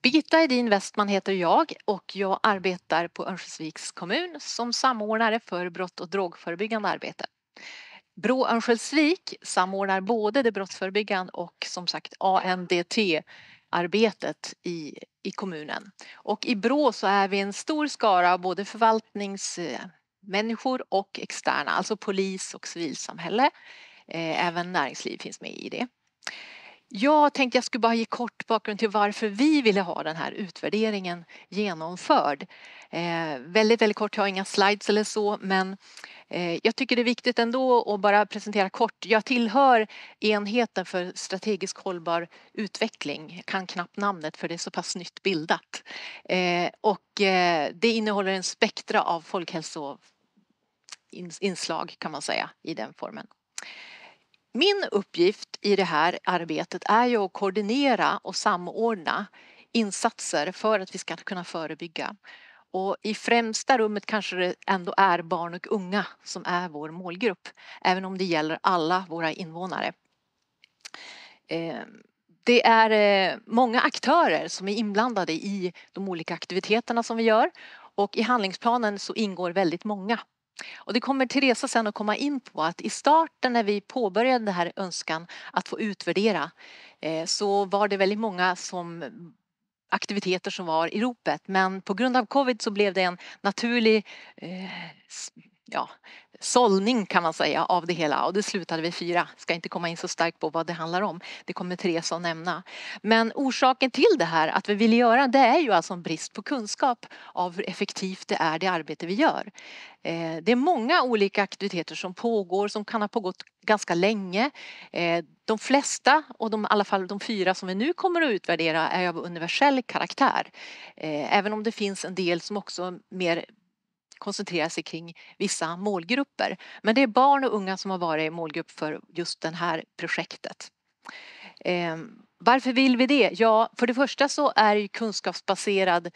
Birgitta Edin Westman heter jag och jag arbetar på Örnsköldsviks kommun som samordnare för brott- och drogförebyggande arbete. Brå Örnsköldsvik samordnar både det brottsförebyggande och som sagt ANDT-arbetet i kommunen. Och i Brå så är vi en stor skara både förvaltningsmänniskor och externa, alltså polis och civilsamhälle. Även näringsliv finns med i det. Jag tänkte jag skulle bara ge kort bakgrund till varför vi ville ha den här utvärderingen genomförd. Väldigt kort, jag har inga slides eller så, men jag tycker det är viktigt ändå att bara presentera kort. Jag tillhör enheten för strategisk hållbar utveckling. Jag kan knappt namnet för det är så pass nytt bildat. Det innehåller en spektra av folkhälsoinslag kan man säga i den formen. Min uppgift i det här arbetet är ju att koordinera och samordna insatser för att vi ska kunna förebygga. Och i främsta rummet kanske det ändå är barn och unga som är vår målgrupp, även om det gäller alla våra invånare. Det är många aktörer som är inblandade i de olika aktiviteterna som vi gör och i handlingsplanen så ingår väldigt många. Och det kommer Terese sen att komma in på att i starten när vi påbörjade den här önskan att få utvärdera så var det väldigt många aktiviteter som var i ropet, men på grund av covid så blev det en naturlig sållning kan man säga av det hela och det slutade vid 4. Ska inte komma in så starkt på vad det handlar om. Det kommer Terese att nämna. Men orsaken till det här att vi vill göra det är ju alltså en brist på kunskap av hur effektivt det är det arbete vi gör. Det är många olika aktiviteter som pågår som kan ha pågått ganska länge. De flesta och i alla fall de 4 som vi nu kommer att utvärdera är av universell karaktär. Även om det finns en del som också mer koncentrerar sig kring vissa målgrupper. Men det är barn och unga som har varit målgrupp för just det här projektet. Varför vill vi det? Ja, för det första så är det kunskapsbaserad.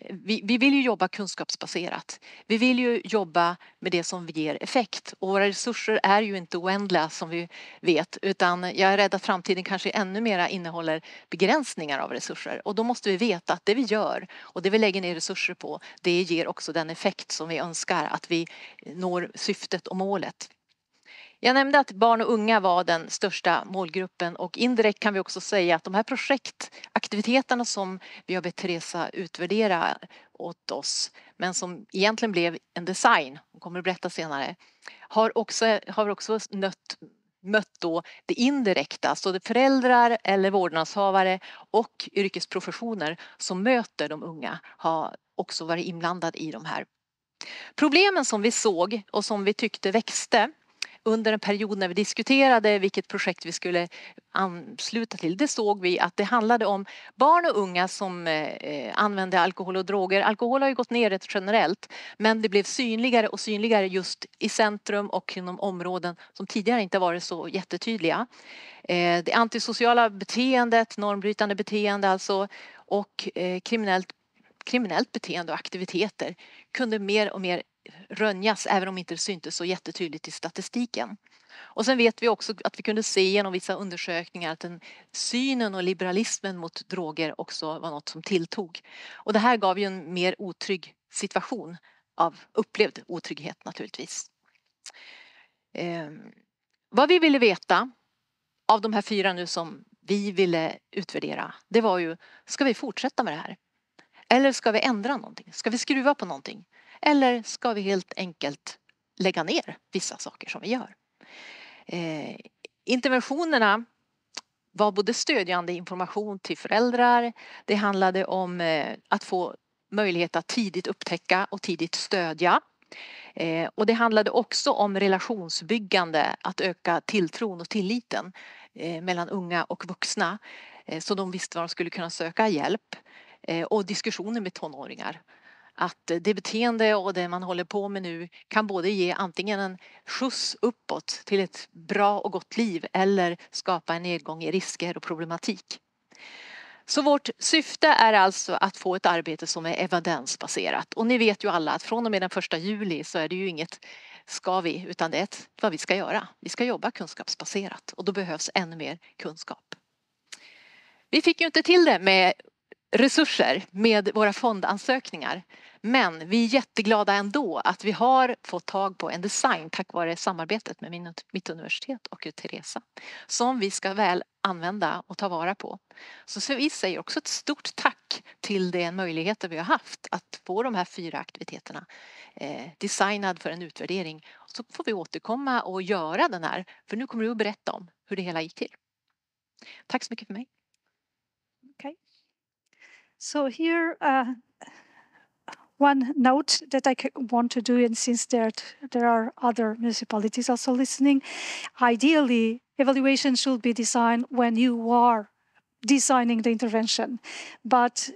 Vi vill ju jobba kunskapsbaserat. Vi vill ju jobba med det som ger effekt. Och våra resurser är ju inte oändliga som vi vet. Utan jag är rädd att framtiden kanske ännu mera innehåller begränsningar av resurser. Och då måste vi veta att det vi gör och det vi lägger ner resurser på det ger också den effekt som vi önskar att vi når syftet och målet. Jag nämnde att barn och unga var den största målgruppen och indirekt kan vi också säga att de här projektaktiviteterna som vi har bett Terese utvärdera åt oss men som egentligen blev en design, hon kommer att berätta senare, har också mött då det indirekta, så det föräldrar eller vårdnadshavare och yrkesprofessioner som möter de unga har också varit inblandade i de här. Problemen som vi såg och som vi tyckte växte under en period när vi diskuterade vilket projekt vi skulle ansluta till, det såg vi att det handlade om barn och unga som använde alkohol och droger. Alkohol har ju gått ner rätt generellt, men det blev synligare och synligare just i centrum och inom områden som tidigare inte varit så jättetydliga. Det antisociala beteendet, normbrytande beteende alltså och kriminellt beteende och aktiviteter kunde mer och mer rönjas även om inte det syntes så jättetydligt i statistiken. Och sen vet vi också att vi kunde se genom vissa undersökningar att synen och liberalismen mot droger också var något som tilltog. Och det här gav ju en mer otrygg situation av upplevd otrygghet naturligtvis. Vad vi ville veta av de här 4 nu som vi ville utvärdera, det var ju, ska vi fortsätta med det här? Eller ska vi ändra någonting? Ska vi skruva på någonting? Eller ska vi helt enkelt lägga ner vissa saker som vi gör? Interventionerna var både stödjande information till föräldrar. Det handlade om att få möjlighet att tidigt upptäcka och tidigt stödja. Och det handlade också om relationsbyggande, att öka tilltron och tilliten mellan unga och vuxna. Så de visste var de skulle kunna söka hjälp. Och diskussioner med tonåringar. Att det beteende och det man håller på med nu kan både ge antingen en skjuts uppåt till ett bra och gott liv eller skapa en nedgång i risker och problematik. Så vårt syfte är alltså att få ett arbete som är evidensbaserat. Och ni vet ju alla att från och med den 1 juli så är det ju inget ska vi utan det är vad vi ska göra. Vi ska jobba kunskapsbaserat och då behövs ännu mer kunskap. Vi fick ju inte till det med resurser med våra fondansökningar. Men vi är jätteglada ändå att vi har fått tag på en design tack vare samarbetet med Mittuniversitetet och Terese som vi ska väl använda och ta vara på. Så vi säger också ett stort tack till den möjligheten vi har haft att få de här 4 aktiviteterna designad för en utvärdering. Så får vi återkomma och göra den här, för nu kommer du att berätta om hur det hela gick till. Tack så mycket för mig. Okay. So here, one note that I want to do, and since there are other municipalities also listening, ideally, evaluation should be designed when you are designing the intervention. But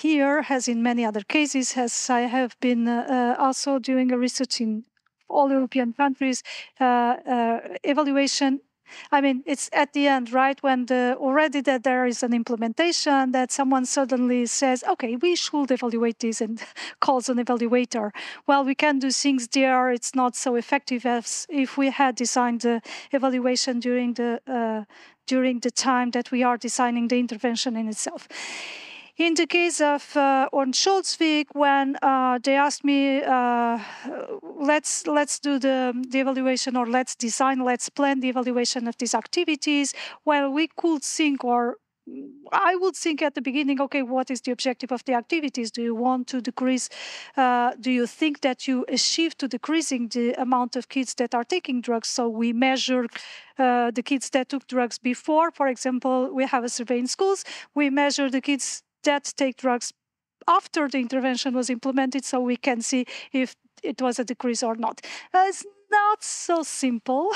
here, as in many other cases, as I have been also doing a research in all European countries, evaluation, I mean, it's at the end, right, when already that there is an implementation, that someone suddenly says, okay, we should evaluate this, and calls an evaluator. Well, we can do things there. It's not so effective as if we had designed the evaluation during the time that we are designing the intervention in itself. In the case of Örnsköldsviks, when they asked me, let's do the evaluation, or let's plan the evaluation of these activities, well, we could think, or I would think at the beginning, okay, what is the objective of the activities? Do you want to decrease, do you think that you achieve to decreasing the amount of kids that are taking drugs? So we measure the kids that took drugs before. For example, we have a survey in schools. We measure the kids that take drugs after the intervention was implemented, so we can see if it was a decrease or not. It's not so simple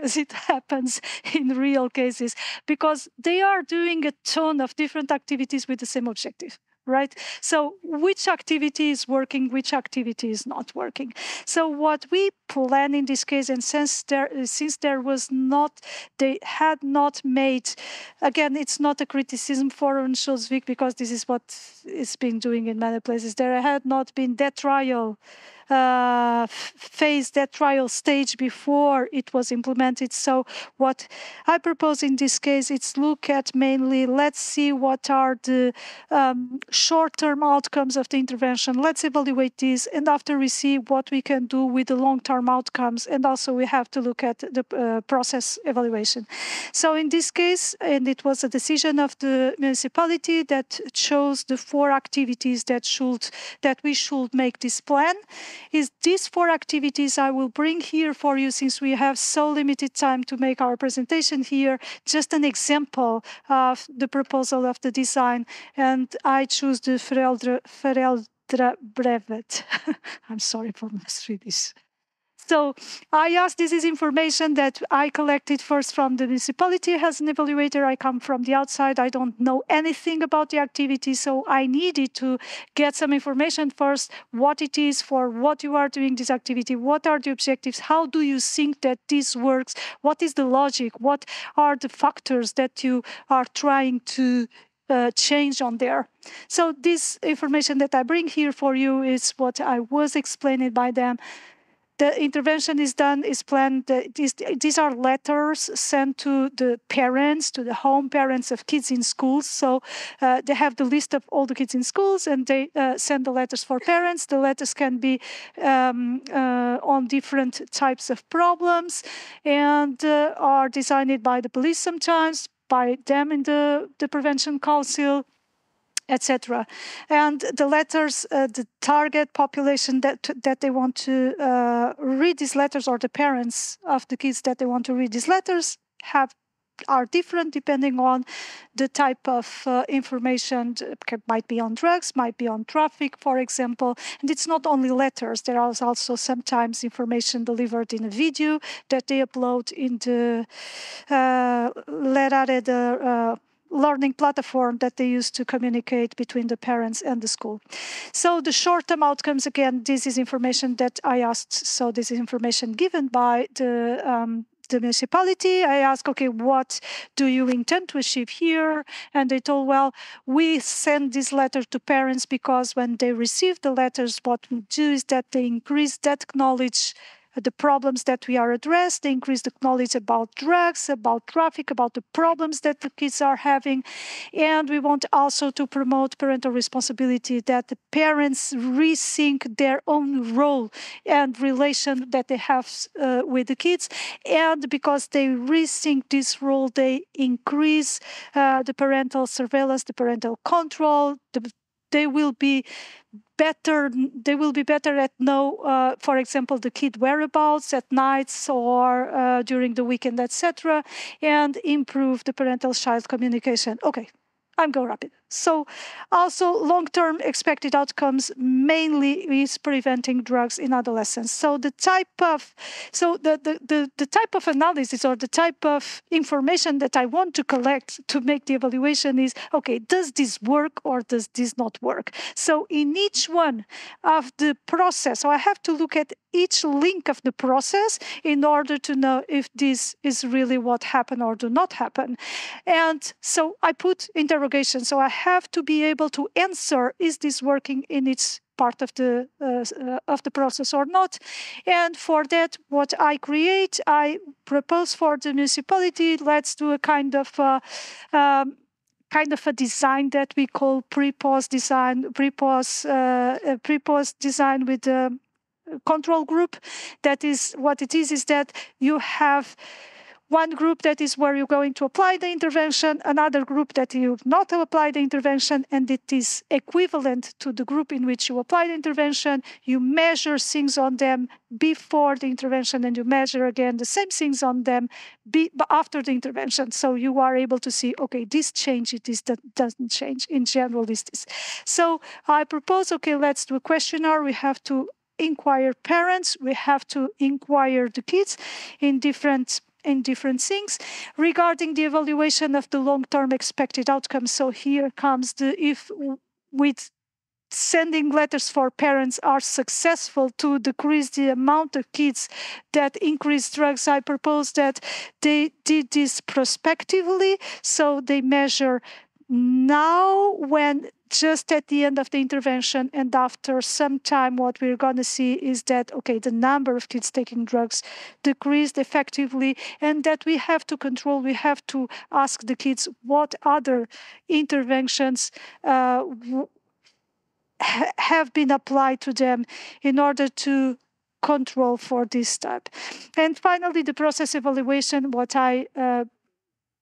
as it happens in real cases, because they are doing a ton of different activities with the same objective. Right? So which activity is working, which activity is not working? So what we plan in this case, and since there was not, they had not made, again, it's not a criticism for Örnsköldsvik, because this is what it's been doing in many places. There had not been that trial phase, that trial stage before it was implemented. So what I propose in this case is look at mainly, let's see what are the short-term outcomes of the intervention. Let's evaluate this, and after we see what we can do with the long-term outcomes, and also we have to look at the process evaluation. So in this case, and it was a decision of the municipality that chose the 4 activities that we should make this plan. Is these 4 activities I will bring here for you, since we have so limited time to make our presentation here, just an example of the proposal of the design, and I choose the Föräldrabrevet. I'm sorry for my Swedish. So I asked, this is information that I collected first from the municipality as an evaluator. I come from the outside. I don't know anything about the activity, so I needed to get some information first, what it is, for what you are doing this activity, what are the objectives, how do you think that this works, what is the logic, what are the factors that you are trying to change on there. So this information that I bring here for you is what I was explained by them. The intervention is done, is planned. These are letters sent to the parents, to the home parents of kids in schools. So they have the list of all the kids in schools, and they send the letters for parents. The letters can be on different types of problems, and are designed by the police sometimes, by them in the prevention council, etc. And the letters, the target population that they want to read these letters, or the parents of the kids that they want to read these letters, are different depending on the type of information. Might be on drugs, might be on traffic, for example. And it's not only letters. There is also sometimes information delivered in a video that they upload in the learning platform that they use to communicate between the parents and the school. So the short-term outcomes, again, this is information that I asked. So this is information given by the municipality. I asked, okay, what do you intend to achieve here? And they told, well, we send this letter to parents because when they receive the letters, what we do is that they increase that knowledge the problems that we are addressed. They increase the knowledge about drugs, about traffic, about the problems that the kids are having. And we want also to promote parental responsibility, that the parents rethink their own role and relation that they have with the kids. And because they rethink this role, they increase the parental surveillance, the parental control. They will be better at know, for example, the kid whereabouts at nights or during the weekend, etc., and improve the parental-child communication. Okay, I'm going rapid. So also long-term expected outcomes mainly is preventing drugs in adolescence. So the type of analysis or the type of information that I want to collect to make the evaluation is, okay, does this work or does this not work? So in each one of the process, so I have to look at each link of the process in order to know if this is really what happened or do not happen. And so I put interrogation. So I have to be able to answer, is this working in its part of the process or not? And for that, what I create, I propose for the municipality, let's do a kind of a design that we call pre-post design with a control group. That is what it is that you have one group that is where you're going to apply the intervention, another group that you not apply the intervention, and it is equivalent to the group in which you apply the intervention. You measure things on them before the intervention, and you measure again the same things on them after the intervention. So you are able to see, okay, this changes, this doesn't change. In general, this. So I propose, okay, let's do a questionnaire. We have to inquire parents. We have to inquire the kids in different things regarding the evaluation of the long-term expected outcomes. So here comes if with sending letters for parents are successful to decrease the amount of kids that increase drugs, I propose that they did this prospectively. So they measure now, when just at the end of the intervention and after some time, what we're going to see is that, okay, the number of kids taking drugs decreased effectively, and that we have to control, we have to ask the kids what other interventions have been applied to them in order to control for this type. And finally, the process evaluation, what I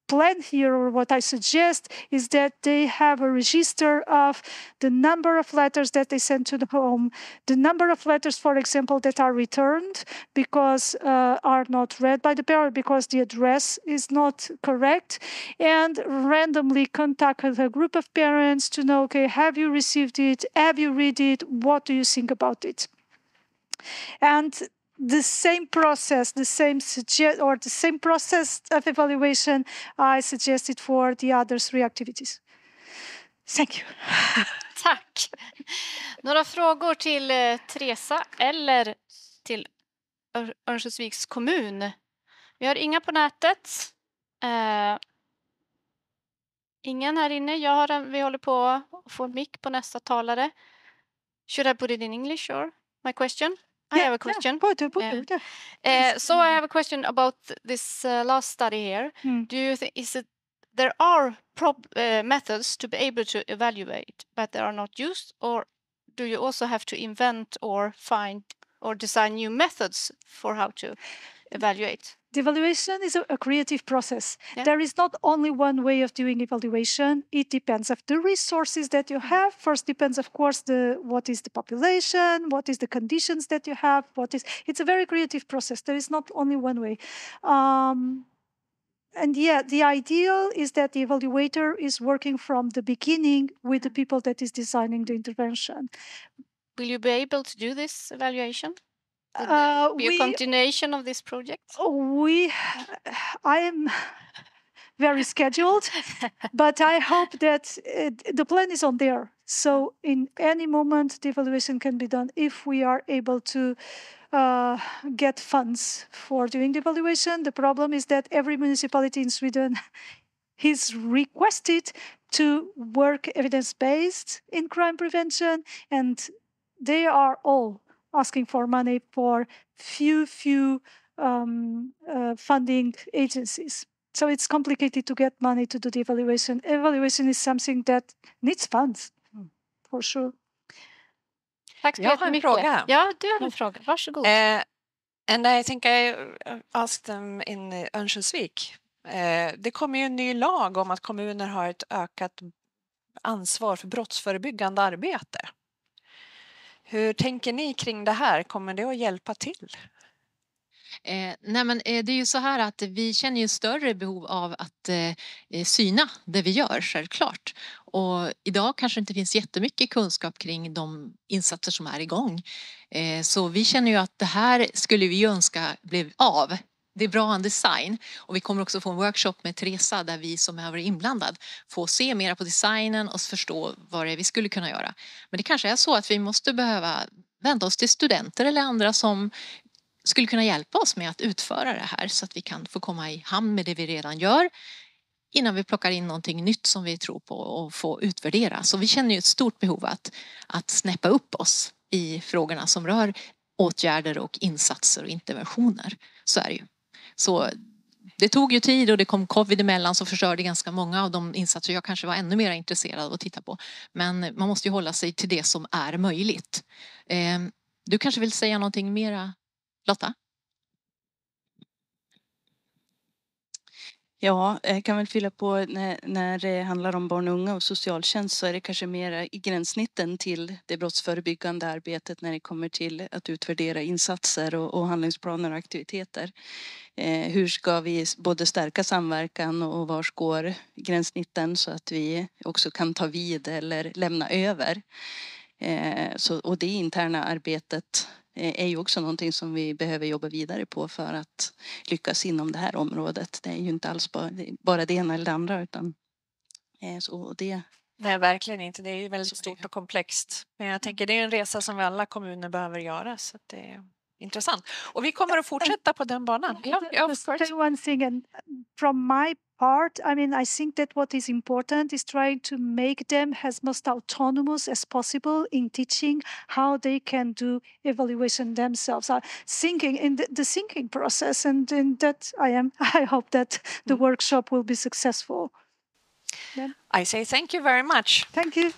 plan here, or what I suggest, is that they have a register of the number of letters that they send to the home, the number of letters, for example, that are returned because are not read by the parent because the address is not correct, and randomly contact a group of parents to know, okay, have you received it? Have you read it? What do you think about it? And the same process, the same process of evaluation I suggested for the other 3 activities. Thank you. Tack. Några frågor till Teresa eller till Örnsköldsviks kommun? Vi har inga på nätet. Ingen här inne. Vi håller på att få mic på nästa talare. Should I put it in English or my question? I have a question. So I have a question about this last study here. Do you think there are methods to be able to evaluate, but they are not used, or do you also have to invent or find or design new methods for how to evaluate? The evaluation is a creative process. Yeah. There is not only one way of doing evaluation. It depends of the resources that you have. First depends, of course, what is the population, what is the conditions that you have, it's a very creative process. There is not only one way. And yeah, the ideal is that the evaluator is working from the beginning with the people that is designing the intervention. Will you be able to do this evaluation? Be a continuation of this project? I am very scheduled, but I hope that the plan is on there. So in any moment, the evaluation can be done if we are able to get funds for doing the evaluation. The problem is that every municipality in Sweden is requested to work evidence-based in crime prevention, and they are all asking for money for few funding agencies. So it's complicated to get money to do the evaluation. Evaluation is something that needs funds, for sure. Tack så jättemycket. Ja, du har en fråga. Varsågod. And I think I asked them in Örnsköldsvik. Det kommer ju en ny lag om att kommuner har ett ökat ansvar för brottsförebyggande arbete. Hur tänker ni kring det här? Kommer det att hjälpa till? Nej, men det är ju så här att vi känner ju större behov av att syna det vi gör, självklart. Och idag kanske inte finns jättemycket kunskap kring de insatser som är igång. Så vi känner ju att det här skulle vi önska blev av. Det är bra en design, och vi kommer också få en workshop med Terese där vi som är inblandad får se mer på designen och förstå vad det är vi skulle kunna göra. Men det kanske är så att vi måste behöva vända oss till studenter eller andra som skulle kunna hjälpa oss med att utföra det här så att vi kan få komma i hamn med det vi redan gör innan vi plockar in någonting nytt som vi tror på och få utvärdera. Så vi känner ju ett stort behov att snäppa upp oss i frågorna som rör åtgärder och insatser och interventioner. Så är det ju. Så det tog ju tid och det kom covid emellan som förstörde ganska många av de insatser jag kanske var ännu mer intresserad av att titta på. Men man måste ju hålla sig till det som är möjligt. Du kanske vill säga någonting mera, Lotta? Ja, jag kan väl fylla på när det handlar om barn och unga och socialtjänst så är det kanske mer i gränssnitten till det brottsförebyggande arbetet när det kommer till att utvärdera insatser och handlingsplaner och aktiviteter. Hur ska vi både stärka samverkan och var går gränssnitten så att vi också kan ta vid eller lämna över. Och det interna arbetet är ju också någonting som vi behöver jobba vidare på för att lyckas inom det här området. Det är ju inte alls bara det ena eller det andra utan så det. Nej, verkligen inte. Det är ju väldigt stort och komplext. Men jag tänker det är en resa som vi alla kommuner behöver göra så att det är intressant. Och vi kommer att fortsätta på den banan. One thing and from my part, I mean, I think that what is important is trying to make them as most autonomous as possible in teaching how they can do evaluation themselves. Thinking in the thinking process, and in that I hope that the workshop will be successful. I say thank you very much. Thank you.